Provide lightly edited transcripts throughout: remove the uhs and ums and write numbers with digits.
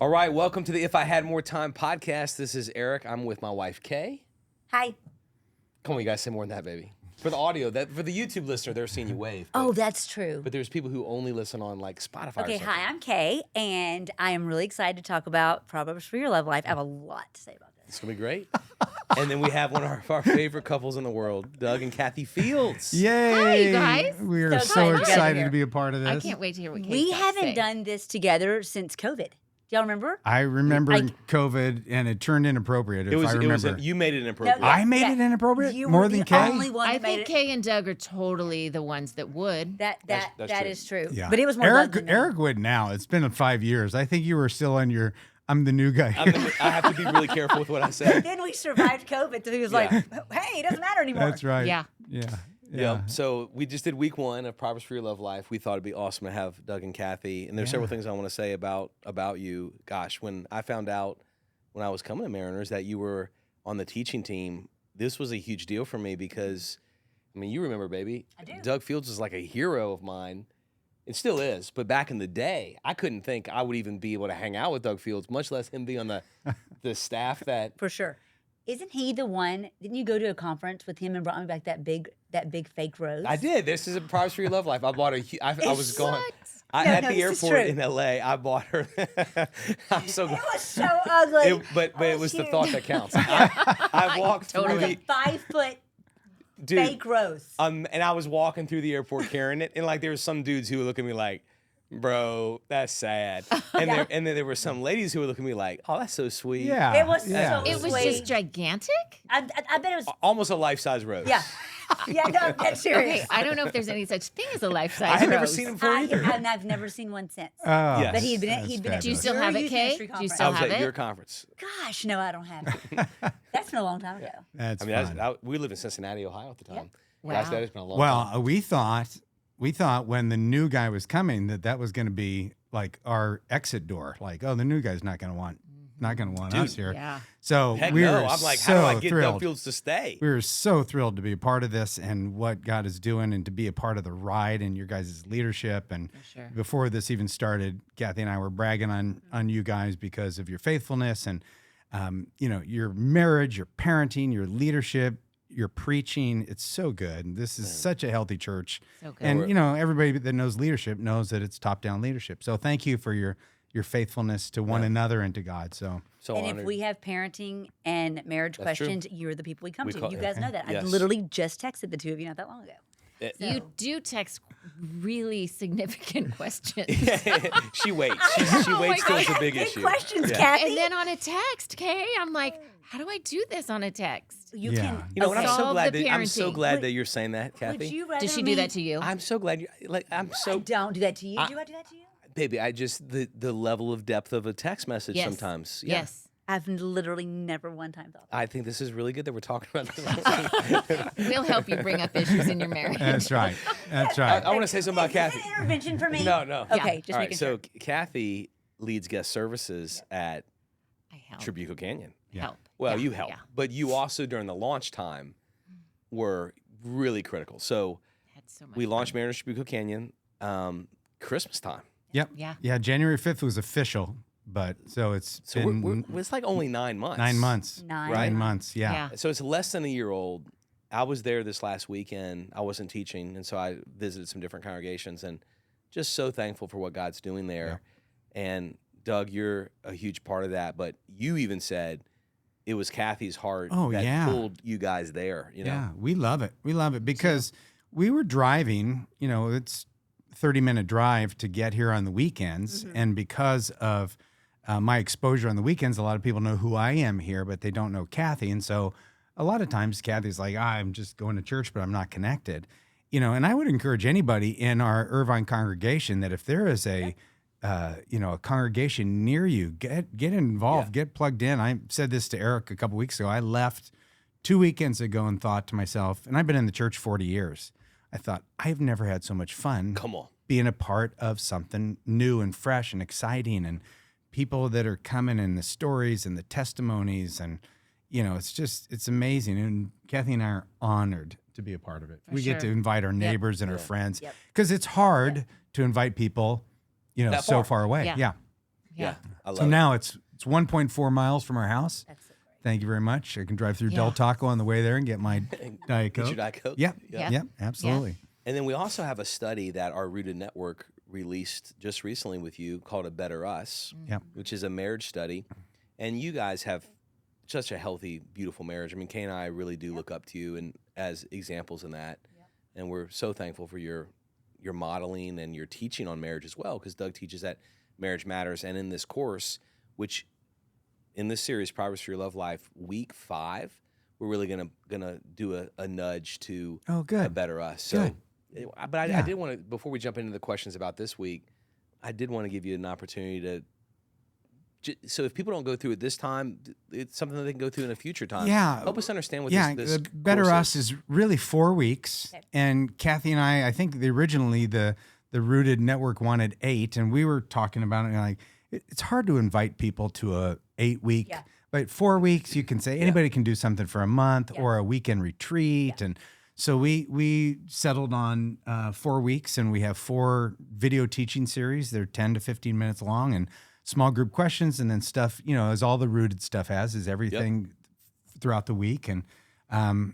All right, welcome to the If I Had More Time podcast. This is Eric. I'm with my wife, Kay. Hi. Come on, you guys say more than that, baby. For the audio, for the YouTube listener, they're seeing you wave. Oh, that's true. But there's people who only listen on like Spotify. Okay, or something. hi, I'm Kay, and I am really excited to talk about Proverbs for Your Love Life. I have a lot to say about this. It's gonna be great. And then we have one of our favorite couples in the world, Doug and Kathy Fields. Yay! Hi, you guys. We are So so glad you guys are excited here. to be a part of this. I can't wait to hear what Kate's We got to haven't say. done this together since COVID. Do y'all remember? I remember Like- COVID, and it turned inappropriate. It was. If I remember, You made it inappropriate. No, I made Yeah. it inappropriate You more were than the Kay. only one I that made think it. Kay and Doug are totally the ones that would. That true. is true. Yeah, But it was more Eric. Doug than me. Eric would now. It's been 5 years. I think you were still on your. I'm the new guy. I have to be really careful with what I say. Then we survived COVID, so he was Yeah. like, hey, it doesn't matter anymore. That's right. Yeah. Yeah. Yeah. So we just did week 1 of Proverbs for Your Love Life. We thought it'd be awesome to have Doug and Kathy. And there's several things I want to say about you. Gosh, when I found out when I was coming to Mariners that you were on the teaching team, this was a huge deal for me because, I mean, you remember, baby. I do. Doug Fields is like a hero of mine. It still is. But back in the day, I couldn't think I would even be able to hang out with Doug Fields, much less him be on the staff that. For sure. Isn't he the one? Didn't you go to a conference with him and brought me back that big fake rose? I did. This is a Proverbs for Your Love Life. I bought I was It's going. what? At No, the this is airport true. in LA, I bought her. I'm so It glad. was so ugly. But Oh, it was the huge. thought that counts. I walked Totally. through It was a 5-foot dude, fake rose. and I was walking through the airport carrying it, and like there were some dudes who would look at me like, "Bro, that's sad," and then there were some ladies who would look at me like, "Oh, that's so sweet." Yeah. It was yeah. so It was Sweet. just gigantic? I bet it was. Almost a life-size rose. Yeah. Yeah, no, that's serious. Okay, I don't know if there's any such thing as a life-size I had never rose. seen him before either. And I've never seen one since. Oh, Yes. But he'd been that's Do you fabulous. still Your have it, youth Kay? ministry Do you conference. I still was have at your it? conference. Gosh, no, I don't have it. That's been a long time ago. That's I mean, fun. we lived in Cincinnati, Ohio at the time. Wow. Gosh, that has been a long Well, time. we thought when the new guy was coming that was going to be like our exit door. Like, oh, the new guy's not going to want us here. Yeah. So Heck we no. were I'm like, so how do I get thrilled. Doug Fields to stay? We were so thrilled to be a part of this and what God is doing and to be a part of the ride and your guys' leadership. And sure. before this even started, Kathy and I were bragging on you guys because of your faithfulness and, your marriage, your parenting, your leadership, your preaching. It's so good. This is such a healthy church. So good. And, everybody that knows leadership knows that it's top-down leadership. So thank you for your faithfulness to one another and to God. So So And honored. if we have parenting and marriage That's true. questions, you're the people we come We to. call- You guys know that. Yes. I literally just texted the two of you not that long ago. You do text really significant questions. she waits. She Oh my waits till it's a God. big Good issue. questions, Yeah. Kathy. And then on a text, Kay, I'm like, how do I do this on a text? you Yeah. can. You know, and I'm so Solve glad the that parenting. that you're saying that, Would Kathy. you rather Does she me- do that to you? I'm so glad you like. I'm I so don't do that to you. Do I do that to you? baby. I just the level of depth of a text message Yes. sometimes. Yeah. Yes. I've literally never one time thought that. I think this is really good that we're talking about this. We'll help you bring up issues in your marriage. that's right. That's I, right. want to say something about Is Kathy. this an intervention for me? No. Okay, just All right. making So sure. Kathy leads guest services at I help. Tribuco Canyon. Help. Well, Yeah, you help, yeah. but you also during the launch time were really critical. So Had so much we fun. launched Mariners Tribuco Canyon Christmas time. Yep. Yeah. Yeah. January 5th was official, but so it's So been it's like only 9 months. 9 months. Nine. Right. 9 months. Yeah. Yeah. So it's less than a year old. I was there this last weekend. I wasn't teaching, and so I visited some different congregations, and just so thankful for what God's doing there. And Doug, you're a huge part of that. But you even said it was Kathy's heart Oh, that yeah. pulled you guys there. You know, Yeah, we love it. We love it because we were driving, it's 30-minute drive to get here on the weekends. And because of my exposure on the weekends, a lot of people know who I am here, but they don't know Kathy. And so a lot of times Kathy's like, I'm just going to church, but I'm not connected. And I would encourage anybody in our Irvine congregation that if there is a congregation near you, get involved, get plugged in. I said this to Eric a couple weeks ago. I left 2 weekends ago and thought to myself, and I've been in the church 40 years. I thought, I've never had so much fun come on. being a part of something new and fresh and exciting and people that are coming and the stories and the testimonies. And, it's amazing. And Kathy and I are honored to be a part of it. We get to sure. invite our neighbors and our friends Yep. because it's hard to invite people, That so far. far away. Yeah. Yeah. Yeah. I love So it. now it's 1.4 miles from our house. That's so great. Thank you very much. I can drive through Yeah. Del Taco on the way there and get my Diet Get Coke. your Diet Coke. Yep. Yeah. Yep. Absolutely. And then we also have a study that our Rooted Network released just recently with you called A Better Us, Yep. which is a marriage study. And you guys have such a healthy, beautiful marriage. I mean, Kay and I really do look up to you and as examples in that. And we're so thankful for your modeling and your teaching on marriage as well, because Doug teaches that marriage matters. And in this course, which in this series, Proverbs for Your Love Life, week 5, we're really gonna do a nudge to Oh, good. A Better Us. So, but I Yeah. did want to, before we jump into the questions about this week, I did want to give you an opportunity to. So if people don't go through it this time, it's something that they can go through in a future time. Yeah. Help us understand what this the Better course Us is really 4 weeks. Okay. And Kathy and I think originally the Rooted Network wanted 8, and we were talking about it and like, it's hard to invite people to a 8-week, Yeah. but 4 weeks, you can say anybody can do something for a month Yeah. or a weekend retreat. And so we settled on 4 weeks, and we have 4 video teaching series. They're 10 to 15 minutes long, and small group questions, and then stuff, as all the Rooted stuff has, is everything throughout the week. And,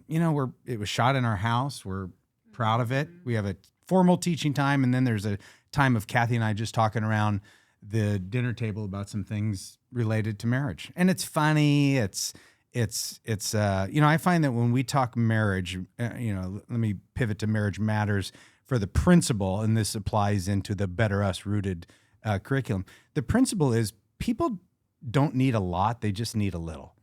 it was shot in our house. We're proud of it. We have a formal teaching time, and then there's a time of Kathy and I just talking around the dinner table about some things related to marriage. And it's funny. It's I find that when we talk marriage, let me pivot to Marriage Matters for the principle, and this applies into the Better Us Rooted curriculum. The principle is people don't need a lot, they just need a little.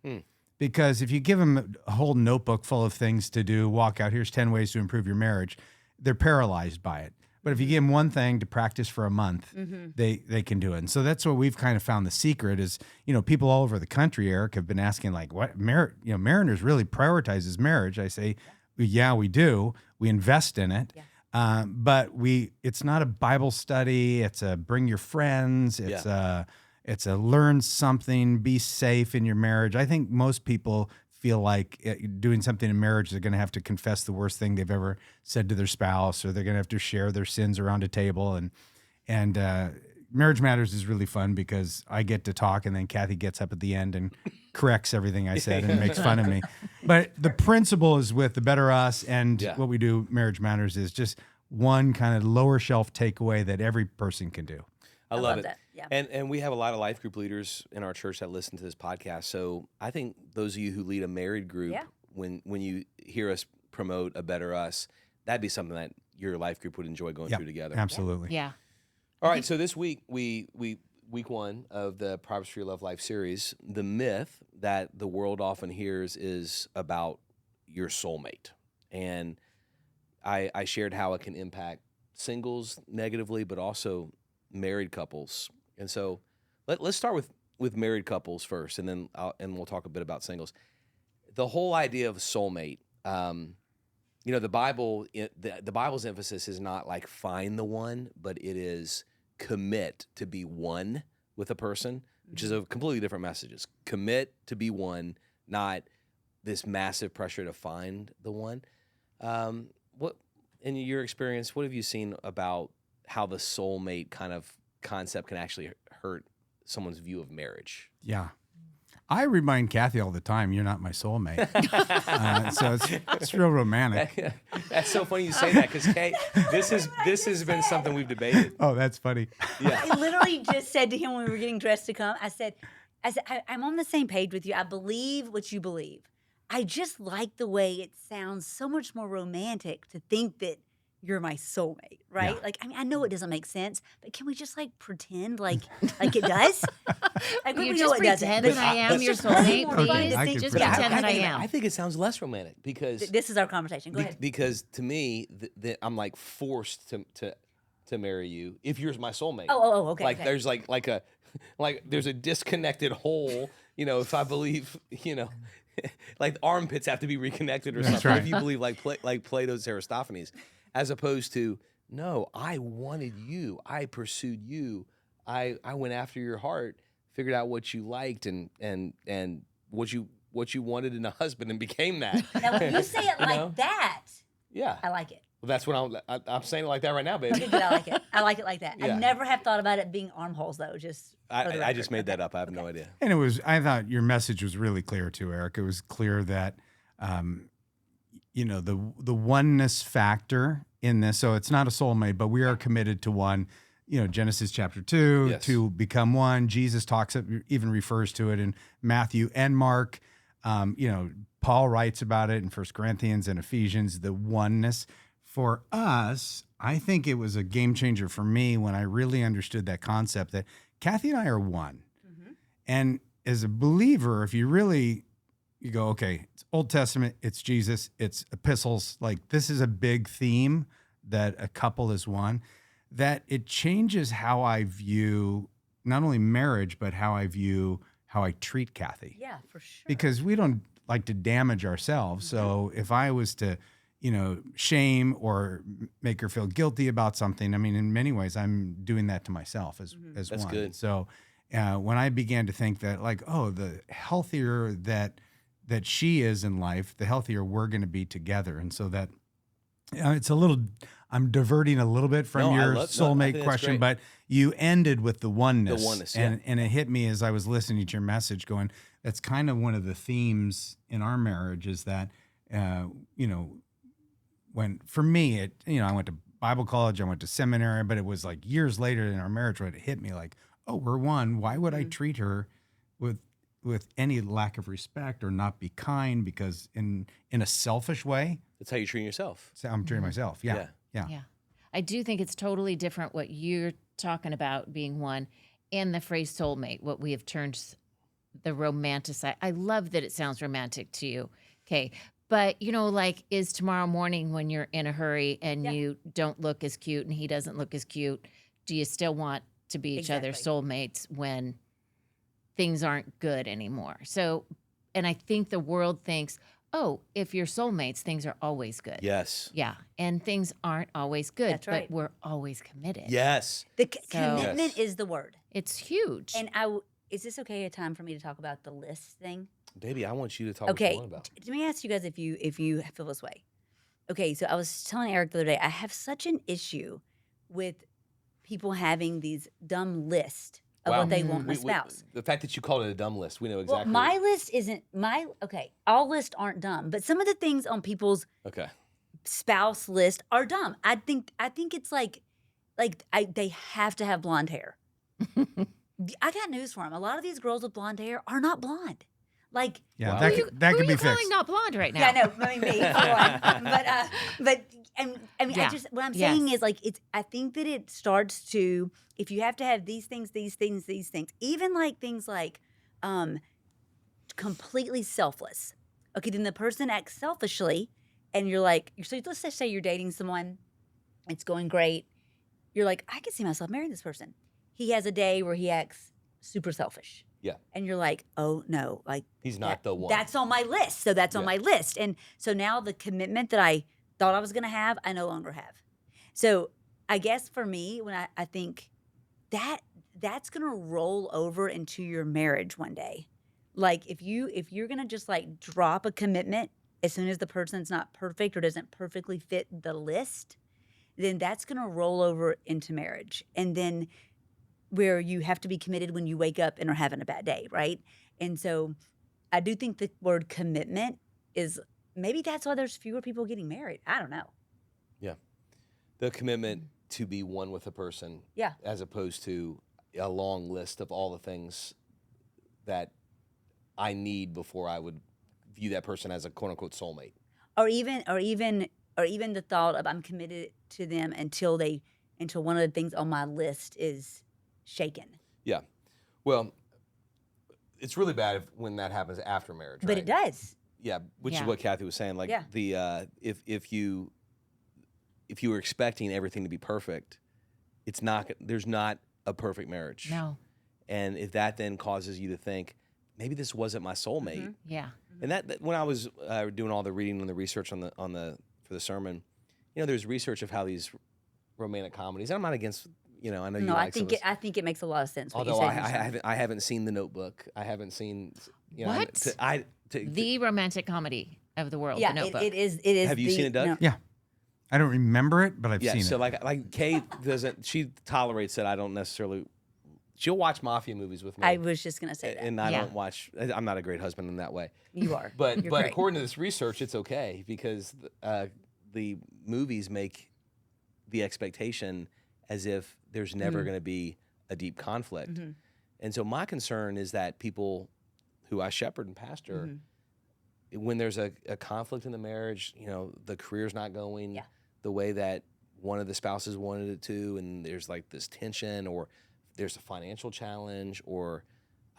Because if you give them a whole notebook full of things to do, walk out, here's 10 ways to improve your marriage, they're paralyzed by it. But if you give them one thing to practice for a month, they can do it. And so that's what we've kind of found the secret is, people all over the country, Eric, have been asking like, what, Mariners really prioritizes marriage. I say, yeah, we do. We invest in it. Yeah. But it's not a Bible study. It's a bring your friends. It's a learn something, be safe in your marriage. I think most people feel like doing something in marriage, they're going to have to confess the worst thing they've ever said to their spouse, or they're going to have to share their sins around a table. And Marriage Matters is really fun because I get to talk, and then Kathy gets up at the end and corrects everything I said and makes fun of me. But the principle is with the Better Us, and what we do, Marriage Matters, is just one kind of lower shelf takeaway that every person can do. I love it. that. Yeah. And we have a lot of life group leaders in our church that listen to this podcast. So I think those of you who lead a married group, when you hear us promote A Better Us, that'd be something that your life group would enjoy going through together. Absolutely. Yeah. All right, so this week, week 1 of the Proverbs for Your Love Life series, the myth that the world often hears is about your soulmate. And I shared how it can impact singles negatively, but also married couples. And so let's start with married couples first, and then we'll talk a bit about singles. The whole idea of soulmate, the Bible, the Bible's emphasis is not like find the one, but it is commit to be one with a person, which is a completely different message. It's commit to be one, not this massive pressure to find the one. What, in your experience, what have you seen about how the soulmate kind of concept can actually hurt someone's view of marriage? Yeah. I remind Kathy all the time, you're not my soulmate. So it's real romantic. That's so funny you say that, because Kate, this has been something we've debated. Oh, that's funny. Yeah. I literally just said to him when we were getting dressed to come, I said, I'm on the same page with you. I believe what you believe. I just like the way it sounds so much more romantic to think that you're my soulmate, right? Yeah. Like, I mean, I know it doesn't make sense, but can we just like pretend like it does? Like, You we just know it doesn't. pretend but that I am it's your just way soulmate, more please. fun to I think- could Just pretend. pretend that I am. I think it sounds less romantic because This is our conversation. Go ahead. because to me, I'm like forced to marry you if you're my soulmate. Okay. Like okay. there's like there's a disconnected hole. If I believe, like the armpits have to be reconnected or That's something. right. If you believe like Plato's Aristophanes, as opposed to no, I wanted you, I pursued you, I went after your heart, figured out what you liked and what you wanted in a husband and became that. Now, when you say it like know? that, Yeah. I like it. Well, that's what I'm saying it like that right now, baby. But I like it. I like it like that. Yeah. I never have thought about it being armholes though. Just for the I just record. made that Okay. up. I have no idea. And I thought your message was really clear too, Eric. It was clear that, the oneness factor in this. So it's not a soulmate, but we are committed to one. Genesis chapter 2, Yes. to become one. Jesus even refers to it in Matthew and Mark. Paul writes about it in 1 Corinthians and Ephesians, the oneness. For us, I think it was a game changer for me when I really understood that concept that Kathy and I are one. Mm-hmm. And as a believer, if you go, okay, it's Old Testament, it's Jesus, it's epistles, like this is a big theme that a couple is one, that it changes how I view not only marriage, but how I treat Kathy. Yeah, for sure. Because we don't like to damage ourselves. So if I was to, shame or make her feel guilty about something, I mean, in many ways, I'm doing that to myself as That's one. good. So when I began to think that, like, oh, the healthier that she is in life, the healthier we're going to be together. And so that it's a little, I'm diverting a little bit from your I soulmate think that's question, great. but you ended with the oneness. The oneness, yeah. And it hit me as I was listening to your message going, that's kind of one of the themes in our marriage is that, when for me, I went to Bible college, I went to seminary, but it was like years later in our marriage when it hit me like, oh, we're one. Why would I treat her with any lack of respect or not be kind? Because in a selfish way, That's how you're treating yourself. so I'm treating myself. Yeah. Yeah. I do think it's totally different what you're talking about being one and the phrase soulmate, what we have turned the romanticized. I love that it sounds romantic to you. Okay. But, is tomorrow morning when you're in a hurry and you don't look as cute and he doesn't look as cute, do you still want to be each other's soulmates when things aren't good anymore? So, and I think the world thinks, oh, if you're soulmates, things are always good. Yes. Yeah. And things aren't always good, That's right. but we're always committed. Yes. The So- commitment Yes. is the word. It's huge. And is this okay a time for me to talk about the list thing? Baby, I want you to talk what Okay. you want about. Let me ask you guys if you feel this way. Okay, so I was telling Eric the other day, I have such an issue with people having these dumb lists of Wow. what they want in a We- spouse. the fact that you called it a dumb list, we know Well, exactly. my list isn't okay. All lists aren't dumb, but some of the things on people's Okay. spouse list are dumb. I think it's they have to have blonde hair. I got news for them. A lot of these girls with blonde hair are not blonde. Like, Yeah. Wow. That who could, that who could are be you calling fixed. not blonde right now? yeah, no, I mean me, for one. But I mean, Yeah. what I'm Yes. saying is like I think that it starts to, if you have to have these things, even like things like completely selfless. Okay, then the person acts selfishly, and you're like, so let's just say you're dating someone, it's going great. You're like, I can see myself marrying this person. He has a day where he acts super selfish. Yeah. And you're like, oh no, like He's not the one. that's on my list. So that's on Yeah. my list. And so now the commitment that I thought I was going to have, I no longer have. So I guess for me, when I think that's going to roll over into your marriage one day. Like if you're going to just like drop a commitment as soon as the person's not perfect or doesn't perfectly fit the list, then that's going to roll over into marriage. And then where you have to be committed when you wake up and are having a bad day, right? And so I do think the word commitment is, maybe that's why there's fewer people getting married. I don't know. The commitment to be one with a person. Yeah. As opposed to a long list of all the things that I need before I would view that person as a quote unquote soulmate. Or even the thought of I'm committed to them until one of the things on my list is shaken. Yeah. Well, it's really bad when that happens after marriage. But right? it does. Yeah, which is Yeah. what Kathy was saying. Like Yeah. the if you were expecting everything to be perfect, it's not. There's not a perfect marriage. No. And if that then causes you to think, maybe this wasn't my soulmate, Mhm. Yeah. and that when I was doing all the reading and the research for the sermon, there's research of how these romantic comedies. And I'm not against. I know you No, like some of I think it makes a lot of sense. What although you I said, haven't seen The Notebook. I haven't seen. What? To- The romantic comedy of the world, yeah, The Notebook. it is. Have you seen it, Doug? No, Yeah. I don't remember it, but I've Yeah, seen so it. like Kay doesn't. She tolerates that. I don't necessarily. She'll watch mafia movies with me. I was just gonna say that. and I Yeah. don't watch. I'm not a great husband in that way. You are. But You're but great. according to this research, it's okay because the movies make the expectation as if there's never going to be a deep conflict. And so my concern is that people who I shepherd and pastor, when there's a conflict in the marriage, you know, the career's not going Yeah. the way that one of the spouses wanted it to, and there's like this tension, or there's a financial challenge, or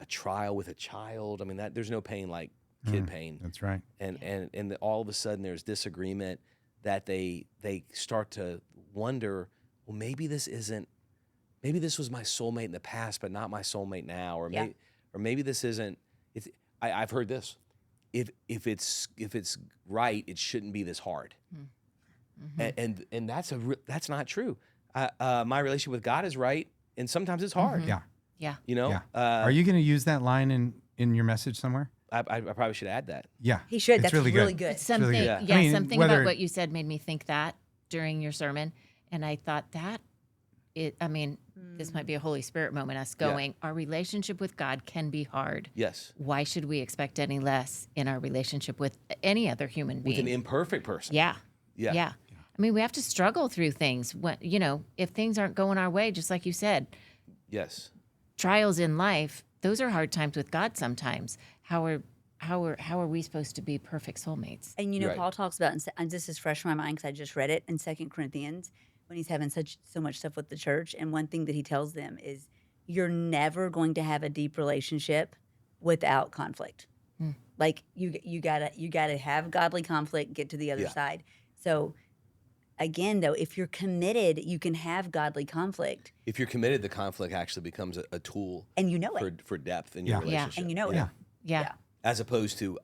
a trial with a child. I mean, that there's no pain like kid pain. That's right. And all of a sudden there's disagreement that they start to wonder, well, maybe this was my soulmate in the past, but not my soulmate now, or maybe this isn't. I've heard this. If it's right, it shouldn't be this hard, and that's not true. My relationship with God is right, and sometimes it's hard. Yeah. Yeah. You know. Yeah. Are you going to use that line in your message somewhere? I probably should add that. Yeah. He should. It's That's really really good. good. It's something, good. yeah, Yeah. I mean, something whether- about what you said made me think that during your sermon, and I thought that this might be a Holy Spirit moment. Us going, our relationship with God can be hard. Yes. Why should we expect any less in our relationship with any other human being? With an imperfect person. Yeah. Yeah. Yeah. I mean, we have to struggle through things. When, if things aren't going our way, just like you said, Yes. trials in life, those are hard times with God sometimes. How are we supposed to be perfect soulmates? And Right. Paul talks about, and this is fresh in my mind because I just read it in 2 Corinthians when he's having so much stuff with the church. And one thing that he tells them is, you're never going to have a deep relationship without conflict. Like you gotta have godly conflict, get to the other side. So again, though, if you're committed, you can have godly conflict, If you're committed, the conflict actually becomes a tool and you know it, for depth in your Yeah. relationship. and you know Yeah. it. Yeah. As opposed to,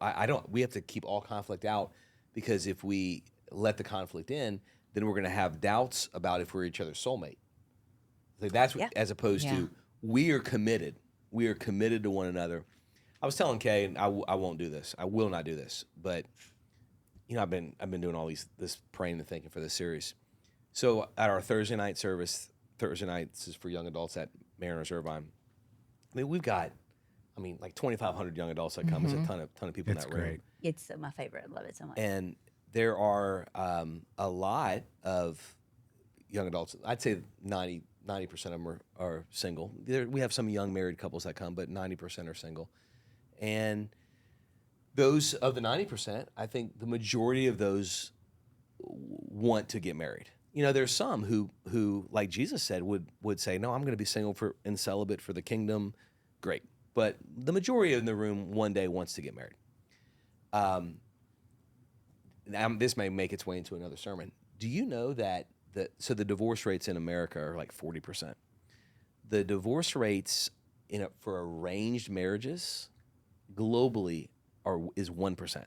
we have to keep all conflict out, because if we let the conflict in, then we're going to have doubts about if we're each other's soulmate. Like that's what, as opposed to, we are committed. We are committed to one another. I was telling Kay, and I won't do this. I will not do this. But I've been doing all this praying and thinking for this series. So at our Thursday night service, Thursday nights is for young adults at Mariners Irvine. I mean, we've got, like 2,500 young adults that come. There's a ton of people It's in that room. great. It's my favorite. I love it so much. And there are a lot of young adults. I'd say 90% of them are single. We have some young married couples that come, but 90% are single. And those of the 90%, I think the majority of those want to get married. There's some who, like Jesus said, would say, no, I'm going to be single and celibate for the kingdom. Great. But the majority in the room one day wants to get married. This may make its way into another sermon. Do you know that the divorce rates in America are like 40%? The divorce rates for arranged marriages globally is 1%.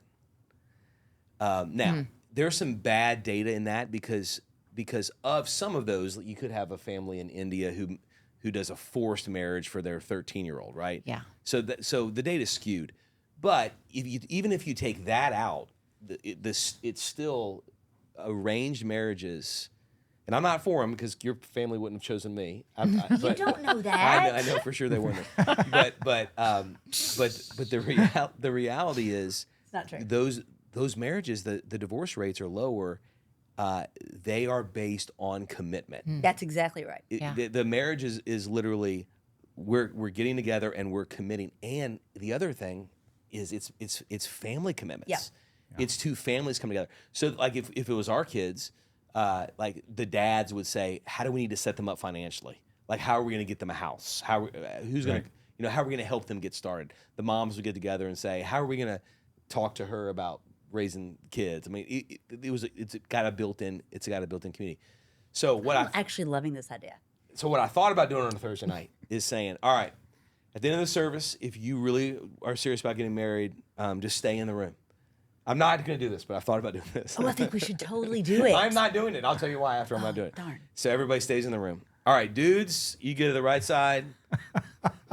Now, there's some bad data in that because of some of those. You could have a family in India who does a forced marriage for their 13-year-old, right? Yeah. So the data is skewed. But even if you take that out, it's still arranged marriages, and I'm not for them because your family wouldn't have chosen me. You don't know that. I know for sure they wouldn't have. But the reality is, It's not true. those marriages, the divorce rates are lower. They are based on commitment. That's exactly right. The marriage is literally we're getting together and we're committing. And the other thing is it's family commitments. Yeah. It's two families coming together. So like if it was our kids, like the dads would say, how do we need to set them up financially? Like how are we going to get them a house? Who's going to how are we going to help them get started? The moms would get together and say, how are we going to talk to her about raising kids? I mean, it's got a built-in community. So I'm actually loving this idea. So what I thought about doing on a Thursday night is saying, all right, at the end of the service, if you really are serious about getting married, just stay in the room. I'm not going to do this, but I thought about doing this. Oh, I think we should totally do it. I'm not doing it. I'll tell you why after I'm not doing it. Darn. So everybody stays in the room. All right, dudes, you get to the right side.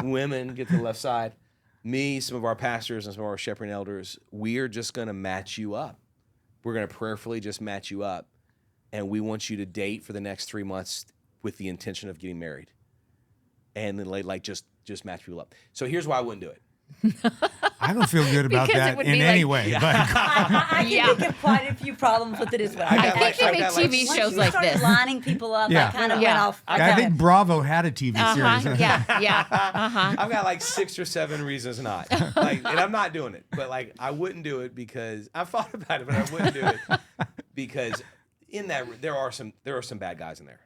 Women get to the left side. Me, some of our pastors, and some of our shepherding elders, we are just going to match you up. We're going to prayerfully just match you up. and we want you to date for the next 3 months with the intention of getting married, and then like just match people up. So here's why I wouldn't do it. I don't feel good about Because it that would in be any like- way. But I Yeah. can think of quite a few problems with it as well. I think like- you I've make got, like, TV Once shows you like started this. lining people up, Yeah. I kind of Yeah. went off. I think Bravo had a TV Uh-huh. series. Yeah. I've got like 6 or 7 reasons not. Like, and I'm not doing it. But like, I wouldn't do it because I've thought about it, but I wouldn't do it because in that there are some bad guys in there.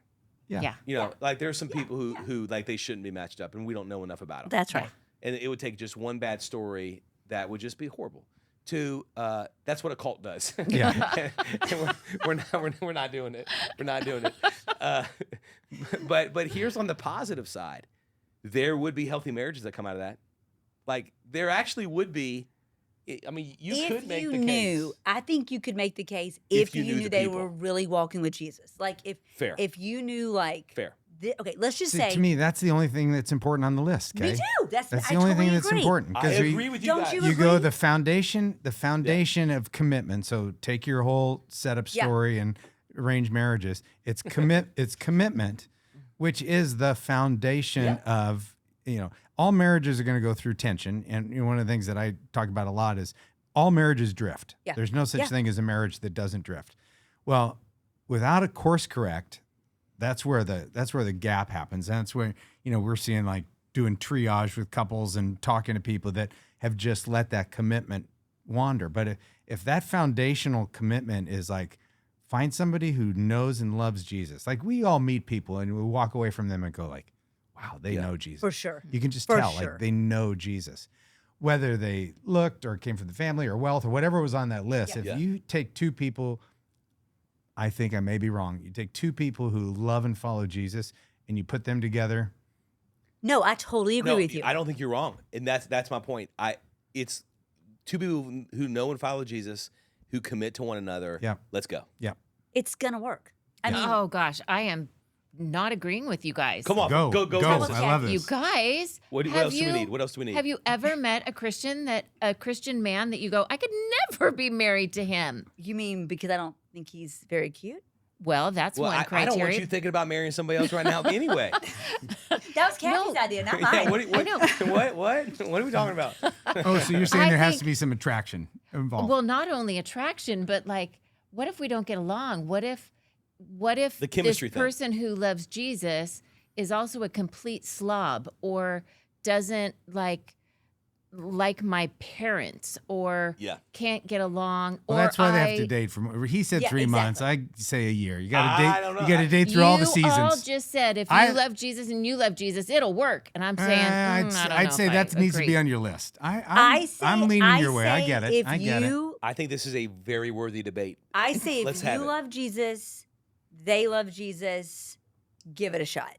Yeah. You know, like there's some people who like they shouldn't be matched up, and we don't know enough about them. That's right. And it would take just one bad story that would just be horrible. That's what a cult does. Yeah. And we're not doing it. We're not doing it. But here's on the positive side, there would be healthy marriages that come out of that. Like there actually would be. I mean, you could make the case. I think you could make the case If if you you knew knew the they people. were really walking with Jesus. Like Fair. if you knew like Fair. okay, let's just See, say to me, that's the only thing that's important on the list. Okay? me too. That's That's I the only totally thing that's agree. important. I 'cause agree with you Don't guys. you you agree? go the foundation of commitment. So take your whole setup Yeah. story and arranged marriages. It's commitment, which is the foundation of, all marriages are going to go through tension. And one of the things that I talk about a lot is all marriages drift. Yeah. There's no such Yeah. thing as a marriage that doesn't drift. Well, without a course correct, that's where the gap happens. That's where, we're seeing like doing triage with couples and talking to people that have just let that commitment wander. But if that foundational commitment is like, find somebody who knows and loves Jesus. Like we all meet people and we walk away from them and go like, wow, they know Jesus. For sure. You can just For tell, sure. like they know Jesus. Whether they looked or came from the family or wealth or whatever was on that list. Yeah. If you take two people, I think I may be wrong. You take two people who love and follow Jesus and you put them together. No, I totally agree No, with you. I don't think you're wrong, and that's my point. It's two people who know and follow Jesus, who commit to one another. Yeah. Let's go. Yeah. It's gonna work. I mean, Oh gosh, I am not agreeing with you guys. Come on, Go. go. I with love that? this. You guys. What have else do we you- need? What else do we need? Have you ever met a Christian man that you go, I could never be married to him? you mean because I don't think he's very cute? Well, that's Well, one I criteria. don't want you thinking about marrying somebody else right now. Anyway, That was Kathy's No. idea, not yeah, mine. what, know. what are we talking about? Oh, so you're saying I there has think- to be some attraction involved. Well, not only attraction, but like, what if we don't get along? What if The chemistry this thing. person who loves Jesus is also a complete slob or doesn't like my parents or Yeah. can't get along? Well, or that's why they have I- to date from. He said Yeah, 3 months. I exactly. say a year. You got to I date. don't know. You got to date through You all the seasons. all just said if you I- love Jesus and you love Jesus, it'll work. And I'm saying, I don't know I'd say if that I needs to agree. be on your list. I say, I'm leaning I your way. I say get it. If I get it. you, I think this is a very worthy debate. I say Let's if have you it. love Jesus, they love Jesus, give it a shot.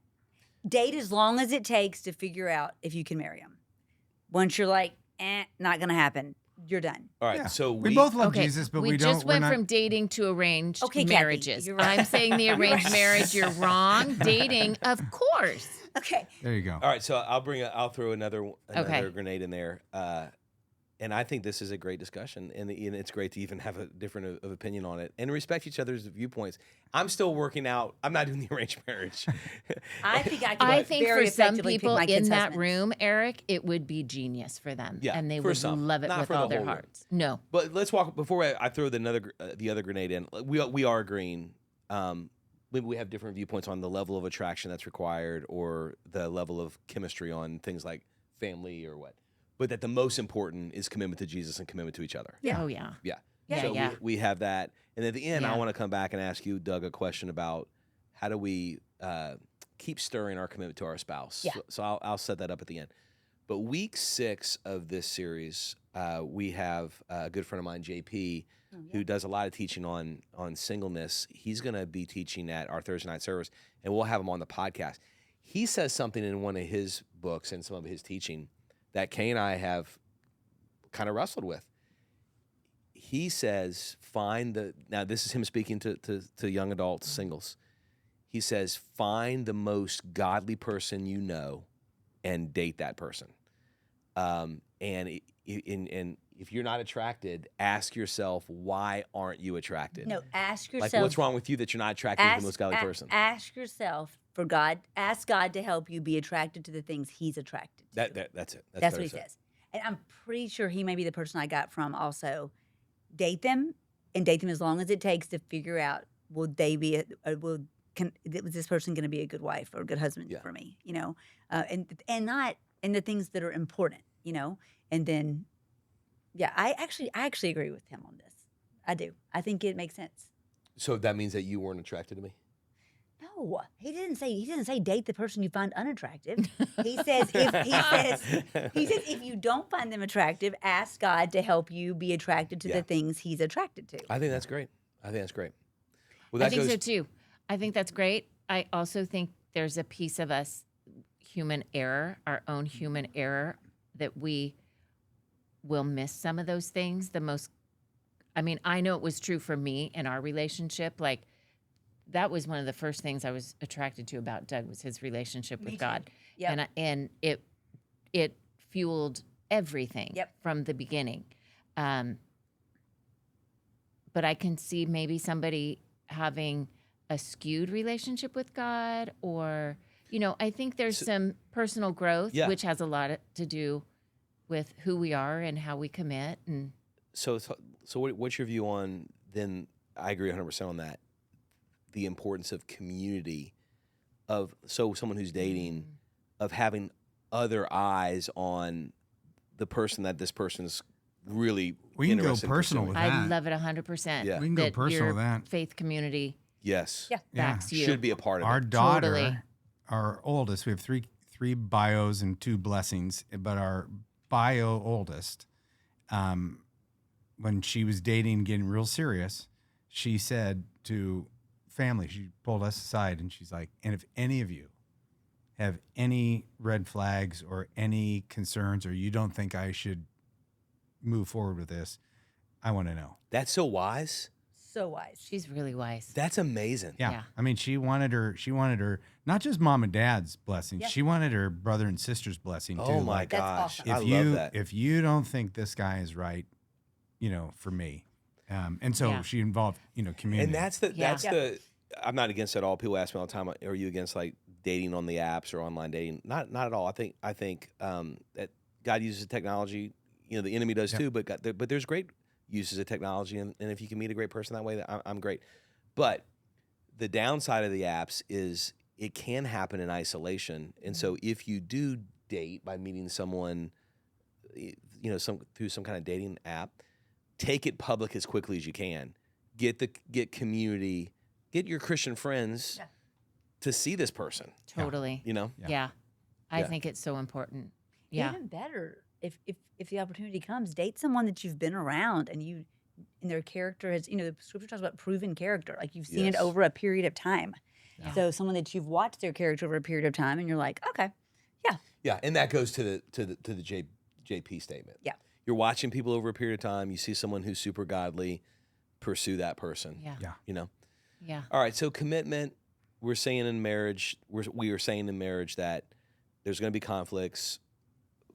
Date as long as it takes to figure out if you can marry him. Once you're like, not gonna happen, you're done. All right, Yeah. so we both love Okay, Jesus, but we we don't. just we're went not, from dating to arranged Okay, Kathy, marriages. you're right. I'm saying the arranged right. marriage, you're wrong. Dating, of course. Okay. There you go. All right, so I'll throw another Okay. grenade in there, and I think this is a great discussion, and it's great to even have a different of opinion on it and respect each other's viewpoints. I'm still working out. I'm not doing the arranged marriage. I think I could I think very for some effectively pick people my in kids' that husbands. room, Eric, it would be genius for them. Yeah, and they for would some, love it not with for the all their whole room. hearts. No. But let's walk before I throw the other grenade in. We are agreeing. Maybe we have different viewpoints on the level of attraction that's required or the level of chemistry on things like family or what. But that the most important is commitment to Jesus and commitment to each other. Yeah. Oh, yeah. Yeah. Yeah, So yeah. We have that. And at the end, I Yeah. want to come back and ask you, Doug, a question about how do we keep stirring our commitment to our spouse. Yeah. So I'll set that up at the end. But week 6 of this series, we have a good friend of mine, JP, who does a lot of teaching on singleness. He's going to be teaching at our Thursday night service, and we'll have him on the podcast. He says something in one of his books and some of his teaching that Kay and I have kind of wrestled with. He says, now this is him speaking to young adults, singles. He says, find the most godly person you know and date that person. And if you're not attracted, ask yourself, why aren't you attracted? No, ask Like, yourself. what's wrong with you that you're not attracted to the most godly person? Ask yourself for God. Ask God to help you be attracted to the things He's attracted to. That's it. That's better what He said. says. And I'm pretty sure He may be the person I got from also. Date them and date them as long as it takes to figure out will they be was this person going to be a good wife or a good husband for me? You know, and the things that are important. You know, and then. Yeah, I actually agree with him on this. I do. I think it makes sense. So that means that you weren't attracted to me? No, he didn't say date the person you find unattractive. He says if you don't find them attractive, ask God to help you be attracted to the things He's attracted to. I think that's great. Well, I think so too. I think that's great. I also think there's a piece of us, human error, our own human error, that we will miss some of those things. I know it was true for me in our relationship. Like, that was one of the first things I was attracted to about Doug was his relationship with God. Yep. And it fueled everything from the beginning. But I can see maybe somebody having a skewed relationship with God, or, I think there's some personal growth, which has a lot to do with who we are and how we commit. And so what's your view on, then I agree 100% on that, the importance of community, someone who's dating, of having other eyes on the person that this person's really We can go interested in personal pursuing. with that. I love it 100%. Yeah. We can go that personal your with that. faith community Yes. backs you. Should be a part of Our it. daughter, Totally. our oldest, we have three bios and 2 blessings, but our bio oldest, when she was dating, getting real serious, she said to family, she pulled us aside and she's like, and if any of you have any red flags or any concerns, or you don't think I should move forward with this, I want to know. That's so wise. So wise. She's really wise. That's amazing. Yeah. I mean, she wanted her, not just mom and dad's blessing. Yeah. She wanted her brother and sister's blessing too. Oh my Like, That's gosh. awesome. I love that. if you don't think this guy is right, for me. And so she involved, community. And that's I'm not against it at all. People ask me all the time, are you against like dating on the apps or online dating? Not at all. I think that God uses technology, the enemy does too, but there's great uses of technology, and if you can meet a great person that way, I'm great. But the downside of the apps is it can happen in isolation, and so if you do date by meeting someone, through some kind of dating app, take it public as quickly as you can. Get community, get your Christian friends to see this person. Totally. Yeah. I think it's so important. Yeah. Even better, if the opportunity comes, date someone that you've been around and their character has, the scripture talks about proven character. Like, you've seen it over a period of time. Yeah. So someone that you've watched their character over a period of time and you're like, okay, Yeah, and that goes to the JP statement. Yeah. You're watching people over a period of time. You see someone who's super godly, pursue that person. Yeah. Yeah. Yeah. All right. So commitment. We're saying in marriage. We are saying in marriage that there's going to be conflicts.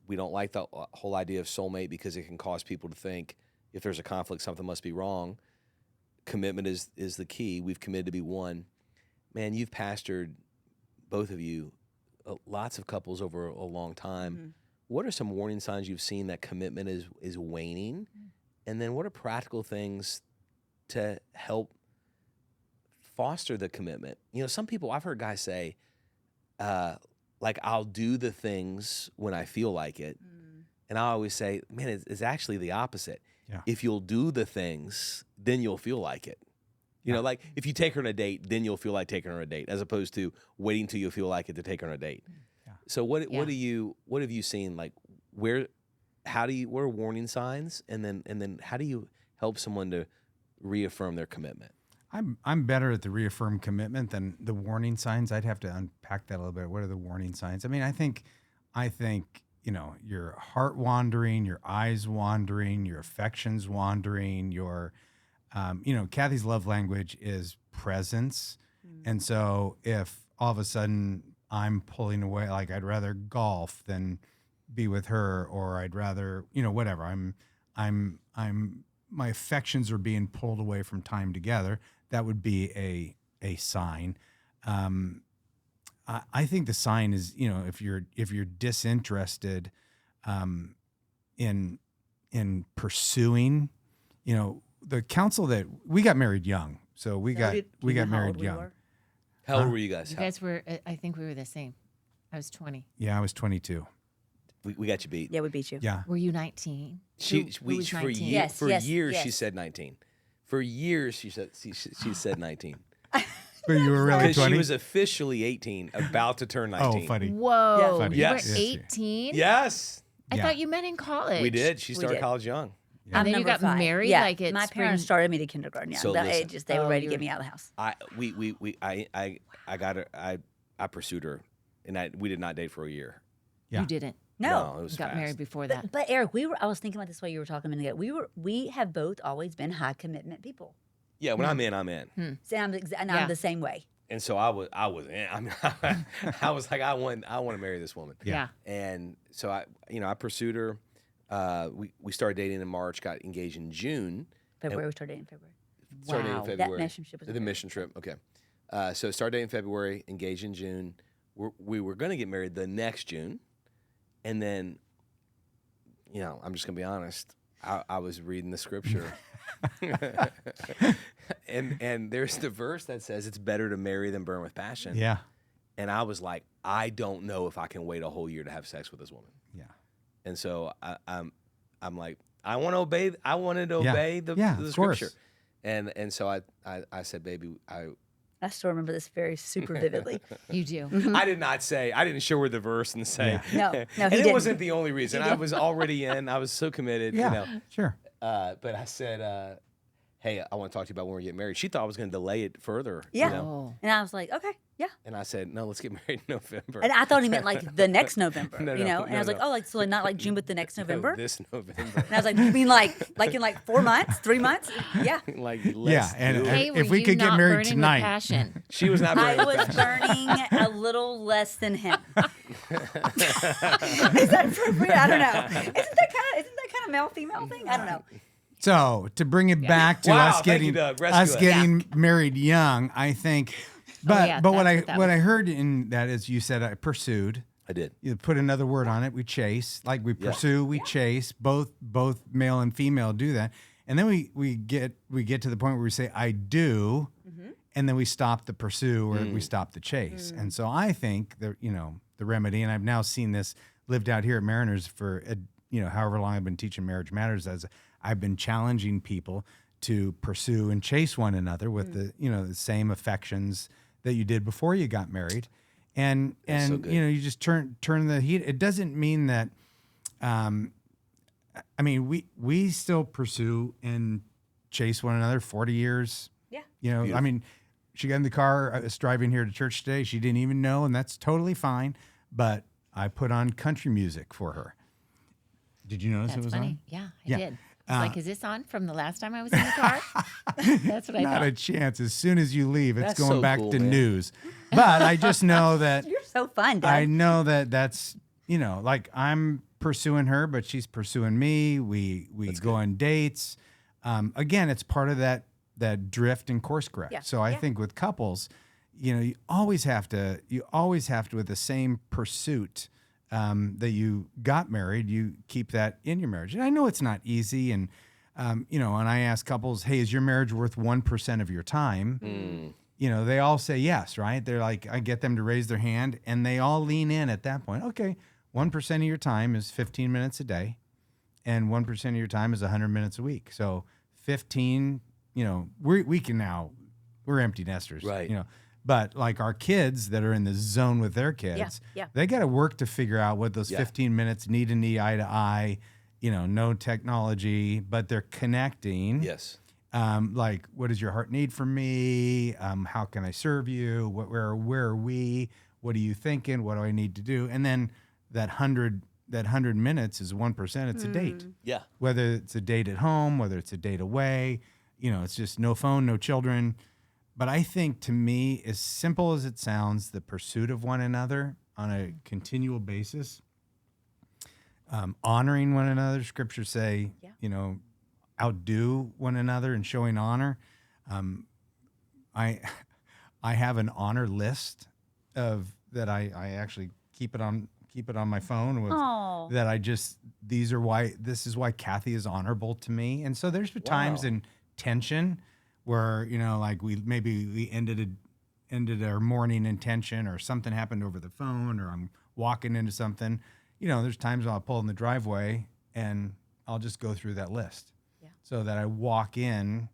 We don't like the whole idea of soulmate because it can cause people to think if there's a conflict, something must be wrong. Commitment is the key. We've committed to be one. Man, you've pastored, both of you, lots of couples over a long time. Mm-hmm. What are some warning signs you've seen that commitment is waning? And then what are practical things to help foster the commitment? Some people, I've heard guys say, like, I'll do the things when I feel like it. And I always say, man, it's actually the opposite. Yeah. If you'll do the things, then you'll feel like it. Like if you take her on a date, then you'll feel like taking her on a date, as opposed to waiting till you feel like it to take her on a date. Yeah. So what have you seen? Like, what are warning signs? And then how do you help someone to reaffirm their commitment? I'm better at the reaffirmed commitment than the warning signs. I'd have to unpack that a little bit. What are the warning signs? I mean, I think, your heart wandering, your eyes wandering, your affections wandering, your, Kathy's love language is presence. And so if all of a sudden I'm pulling away, like I'd rather golf than be with her, or I'd rather, whatever, my affections are being pulled away from time together, that would be a sign. I think the sign is, if you're disinterested in pursuing, the counsel that we got married young, so we got married young. How old were you guys? You guys were, I think we were the same. I was 20. Yeah, I was 22. We got you beat. Yeah, we beat you. Yeah. Were you 19? She Who was for 19? Yes, years yes. she said 19. For years she said 19. But you were really Because 20? she was officially 18, about to turn 19. Oh, funny. Whoa. Yeah. Funny. You Yes. were 18? Yes, I Yeah. thought you meant in college. we did. She We started did. college young. Yeah. And then you number got 5. married Yeah. like at my spring- parents started me to kindergarten. Yeah, So listen. they were Oh, ready to you get were- me out of the house. I got her. I pursued her, and we did not date for a year. Yeah. You didn't. No, it was Got fast. married before that. but Eric, I was thinking about this while you were talking a minute ago. We have both always been high commitment people. Yeah, when I'm in, I'm in. So I'm Yeah. the same way. And so I was in. I mean, I was like, I want to marry this woman. Yeah. And so I pursued her. We started dating in March, got engaged in June. February, we started dating in February. Started dating in Wow. That February. mission trip was The mission trip. Okay. So started dating in February, engaged in June. We were going to get married the next June, and then, I'm just going to be honest. I was reading the scripture, and there's the verse that says it's better to marry than burn with passion. Yeah. And I was like, I don't know if I can wait a whole year to have sex with this woman. Yeah. And so I'm like, I want to obey. I wanted to Yeah. obey the Yeah, of course. scripture. And so I said, baby, I still remember this very super vividly. You do. I did not say, I didn't show her the verse and say, No, no, and he it didn't. wasn't the only reason. I was already in. I was so committed. Yeah. Sure. But I said, hey, I want to talk to you about when we get married. She thought I was going to delay it further. Yeah. You know? Oh. And I was like, okay, yeah. And I said, no, let's get married in November. And I thought he meant like the next November, No, you know? no, And I was no, like, no. oh, like, so like not like June, but the next November? This November. And I was like, you mean like in like 4 months, 3 months? Yeah. Like, Yeah, let's and- do it. Hey, If were we you could get not married burning tonight. With passion? She was not I married. was burning a little less than him. Is that appropriate? I don't know. Isn't that kind of male female thing? I don't know. So to bring it back to Wow, us thank you, getting Doug. Rescue us us. getting married young, I think. But yeah, but what that's I what that I was. heard in that is you said I pursued. I did. You put another word on it. We chase, like we pursue, we chase. Both male and female do that, and then we get to the point where we say I do, and then we stop the pursue or we stop the chase. And so I think the remedy, and I've now seen this lived out here at Mariners for however long I've been teaching Marriage Matters, as I've been challenging people to pursue and chase one another with the same affections that you did before you got married. And so good. you just turn the heat. It doesn't mean that. I mean, we still pursue and chase one another 40 years. Yeah. I mean, she got in the car. I was driving here to church today. She didn't even know, and that's totally fine. But I put on country music for her. Did you notice That's it was funny. on? Yeah, I Yeah. did. I was like, is this on from the last time I was in the car? That's what I Not thought. a chance. As soon as you leave, it's That's going so back cool, to man. news. But I just know that You're so fun, Dad. I know that that's like I'm pursuing her, but she's pursuing me. We go on dates. Again, it's part of that drift and course correct. Yeah. So I Yeah. think with couples, you always have to with the same pursuit that you got married, you keep that in your marriage. And I know it's not easy. And and I ask couples, hey, is your marriage worth 1% of your time? They all say yes, right? They're like, I get them to raise their hand, and they all lean in at that point. Okay, 1% of your time is 15 minutes a day, and 1% of your time is 100 minutes a week. So 15, we're empty nesters, Right. But like our kids that are in the zone with their kids, yeah. they got to work to figure out what those 15 minutes knee to knee, eye to eye, no technology, but they're connecting. Yes. Like, what does your heart need from me? How can I serve you? Where are we? What are you thinking? What do I need to do? And then that 100 minutes is 1%. It's a date. Yeah. Whether it's a date at home, whether it's a date away, it's just no phone, no children. But I think, to me, as simple as it sounds, the pursuit of one another on a continual basis, honoring one another. Scriptures say, Yeah. you know, outdo one another and showing honor. I I have an honor list of that I actually keep it on my phone with Oh. that I just this is why Kathy is honorable to me. And so there's been times Wow. in tension where, you know, like we ended our morning in tension, or something happened over the phone, or I'm walking into something. You know, there's times I'll pull in the driveway and I'll just go through that list. Yeah. So that I walk in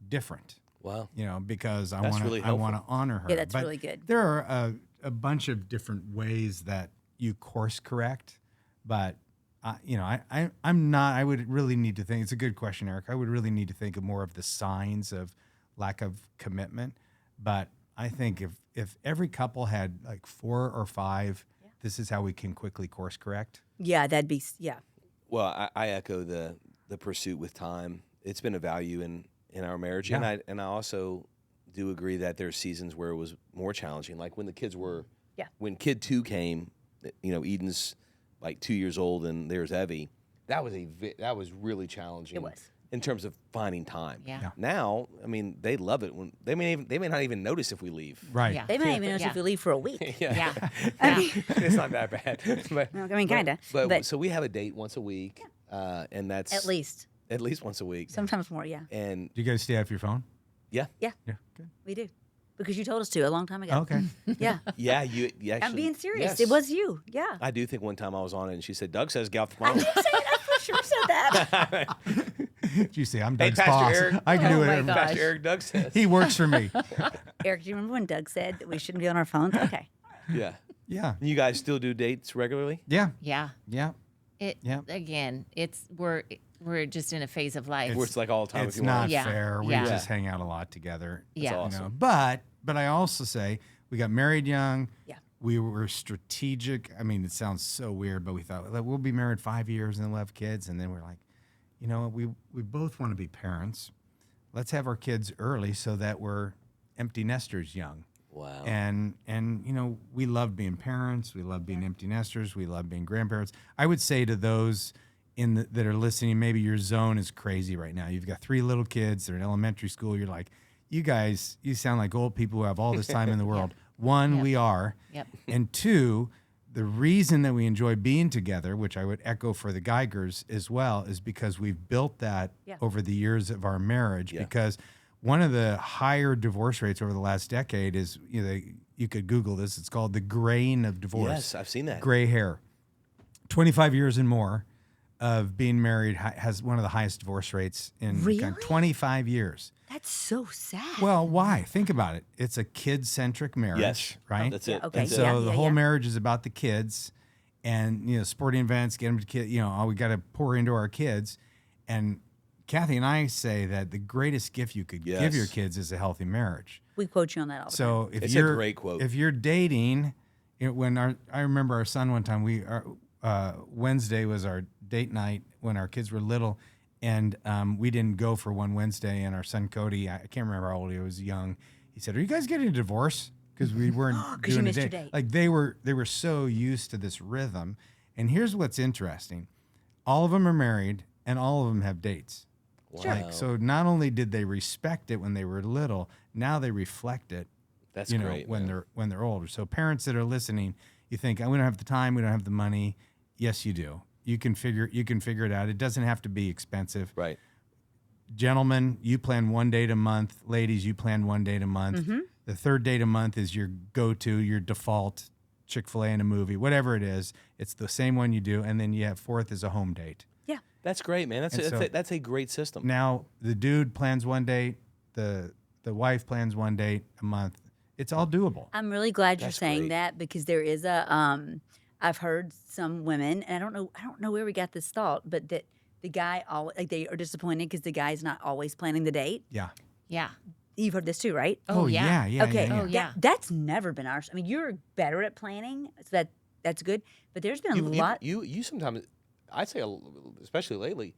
different, Wow. you know, because I That's want to really I want to helpful. honor her. Yeah, that's But really good. there are a bunch of different ways that you course correct, but you know, I'm not. I would really need to think. It's a good question, Eric. I would really need to think of more of the signs of lack of commitment. But I think if every couple had like 4 or 5, this is how we can quickly course correct. Yeah, that'd be yeah. Well, I echo the pursuit with time. It's been a value in our marriage, Yeah. and I also do agree that there's seasons where it was more challenging, like when the kids were. Yeah. When kid 2 came, you know, Eden's like 2 years old, and there's Evie. That was really challenging. It was. In terms of finding time. Yeah. Yeah. Now, I mean, they love it when they may not even notice if we leave. Right. Yeah. They might even notice Yeah. if we leave for a week. Yeah. I mean, It's not that bad. But, I mean, kinda, But so we have a date once a week, and that's at least once a week. sometimes more. Yeah, And Do you guys stay off your phone? yeah, Yeah. Good. we do because you told us to a long time ago. Okay. Yeah, yeah, you actually. I'm being serious. yes. It was you. Yeah. I do think one time I was on it, and she said, "Doug says get off the I phone." didn't say it. I for sure said that. Did you say I'm Hey, Doug's Pastor boss? Eric. I can do Oh my whatever. God. Pastor Eric Doug says. He works for me. Eric, do you remember when Doug said that we shouldn't be on our phones? Okay. Yeah. Yeah. You guys still do dates regularly? Yeah. Yeah. Yeah. It Yeah. again, we're just in a phase of life. Where it's like all the time It's if you not want. Yeah. fair. We Yeah. just hang out a lot together. Yeah. That's You know, awesome. but I also say we got married young. Yeah. We were strategic. I mean, it sounds so weird, but we thought like, we'll be married 5 years and then we'll have kids. And then we're like, you know, we both want to be parents. Let's have our kids early so that we're empty nesters young. Wow. And you know, we love being parents. We love being empty nesters. We love being grandparents. I would say to those that are listening, maybe your zone is crazy right now. You've got 3 little kids. They're in elementary school. You're like, you guys, you sound like old people who have all this time in the world. One, Yep. we are. Yep. And 2, the reason that we enjoy being together, which I would echo for the Geigers as well, is because we've built that Yeah. over the years of our marriage. Yeah. Because one of the higher divorce rates over the last decade is, you know, you could Google this. It's called the graying of divorce. Yes, I've seen that. Gray hair. 25 years and more of being married has one of the highest divorce rates in Really? 25 years. That's so sad. Well, why? Think about it. It's a kid-centric marriage, Yes. right? That's it. Okay. And That's so it. Yeah, the yeah, whole yeah. marriage is about the kids, and you know, sporting events, get them to kids. You know, we got to pour into our kids. And Kathy and I say that the greatest gift you could give Yes. your kids is a healthy marriage. We quote you on that all the time. So if It's a you're great quote. if you're dating, I remember our son one time. Wednesday was our date night when our kids were little, and we didn't go for one Wednesday. And our son Cody, I can't remember how old he was, young. He said, "Are you guys getting a divorce?" Because we weren't 'Cause you doing a missed your date. date. Like they were so used to this rhythm. And here's what's interesting: all of them are married, and all of them have dates. Wow. Like, so not only did they respect it when they were little, now they reflect it. That's you know, great. when man. they're older. So parents that are listening, you think, "Oh, we don't have the time, we don't have the money." Yes, you do. You can figure it out. It doesn't have to be expensive. Right. Gentlemen, you plan one date a month. Ladies, you plan one date a month. Mm-hmm. The third date a month is your go-to, your default Chick-fil-A and a movie, whatever it is. It's the same one you do, and then you have fourth is a home date. Yeah. That's great, man. And so- That's a great system. Now the dude plans one date, the wife plans one date a month. It's all doable. I'm really glad you're That's saying great. that because there is I've heard some women, and I don't know where we got this thought, but that the guy always like they are disappointed because the guy's not always planning the date. Yeah. Yeah. You've heard this too, right? Oh, yeah. Okay. yeah. Oh, yeah. That's never been ours. I mean, you're better at planning, so that's good. But there's been a lot. You sometimes, I'd say, especially lately,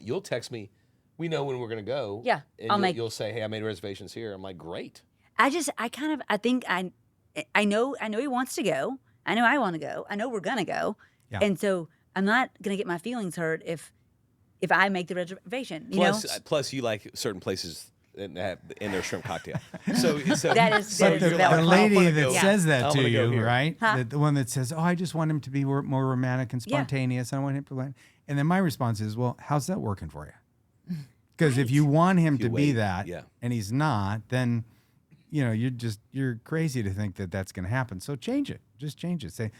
you'll text me. We know when we're gonna go. Yeah, And you'll say, "Hey, I made reservations here." I'm like, "Great." I think I know he wants to go. I know I want to go. I know we're gonna go. Yeah. And so I'm not going to get my feelings hurt if I make the reservation. You know? Plus, you like certain places in their shrimp cocktail. So That is But valid. the lady that go- says I that to wanna go you, here. right? Huh? The one that says, "Oh, I just want him to be more romantic and Yeah. spontaneous. I want him to," and then my response is, "Well, how's that working for you?" Because if you want him If you to be wait, that, yeah. and he's not, then you're crazy to think that that's going to happen. So change it. Just change it. Say,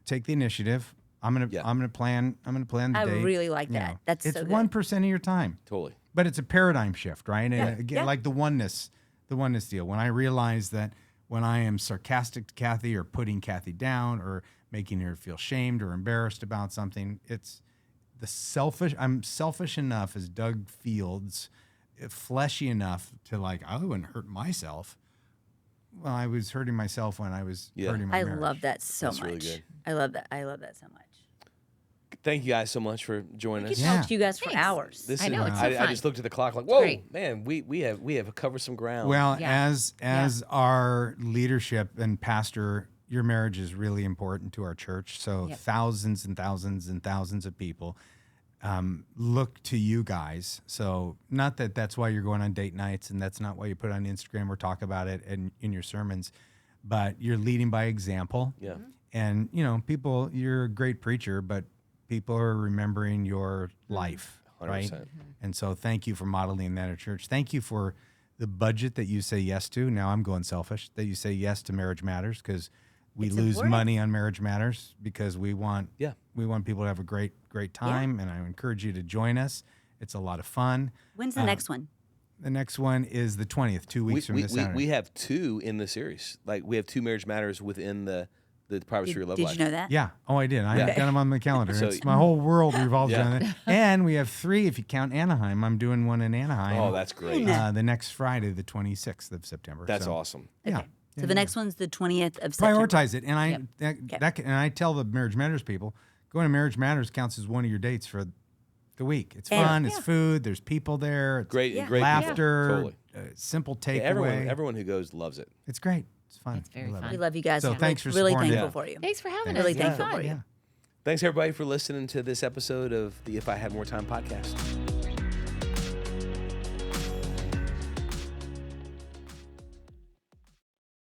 take the initiative. I'm gonna plan the I date. really like You that. know, That's it's so good. 1% of your time. Totally. But it's a paradigm shift, right? And Yeah, again, yeah. like the oneness deal. When I realize that when I am sarcastic to Kathy or putting Kathy down or making her feel shamed or embarrassed about something, it's the selfish. I'm selfish enough as Doug Fields, fleshy enough to like, I wouldn't hurt myself. Well, I was hurting myself when I was Yeah. hurting my I marriage. love that so That's much. really good. I love that. I love that so much. Thank you guys so much for joining We us. could Yeah. talk to you guys for Thanks. hours. This I is, know, it's so I fun. just looked at the clock like, whoa, great. man, we have covered some ground. Well, Yeah. as our leadership and pastor, your marriage is really important to our church. So Yep. thousands and thousands and thousands of people look to you guys. So not that that's why you're going on date nights, and that's not why you put it on Instagram or talk about it in your sermons, but you're leading by example. yeah. And people, you're a great preacher, but people are remembering your life, right? 100%. And so thank you for modeling that at church. Thank you for the budget that you say yes to. Now I'm going selfish, that you say yes to Marriage Matters, because we It's lose important. money on Marriage Matters because we want Yeah. people to have a great time, and I encourage you to join us. It's a lot of fun. When's the next one? The next one is the 20th, 2 weeks from this Saturday. We have two in the series. Like we have two Marriage Matters within the Private Street Love Did Life. you know that? Yeah. Oh, I did. I Yeah. got them on my calendar. So- It's my whole world revolves Yeah. around it. And we have 3 if you count Anaheim. I'm doing one in Anaheim. Oh, that's great. the next Friday, the 26th of September. That's So, awesome. Yeah. Okay. So the next one's the 20th of September. Prioritize it, and Yep. and I tell the Marriage Matters people, going to Marriage Matters counts as one of your dates for the week. It's And- fun. It's food. There's people there. It's Great, Yeah. great. laughter. Totally. Simple takeaway. Everyone who goes loves it. It's great. It's fun. It's very I love fun. it. We love you guys. So We're thanks for really supporting thankful it. for you. Thanks for having Really us. thankful Fun. for you. Yeah. Thanks everybody for listening to this episode of the If I Had More Time podcast.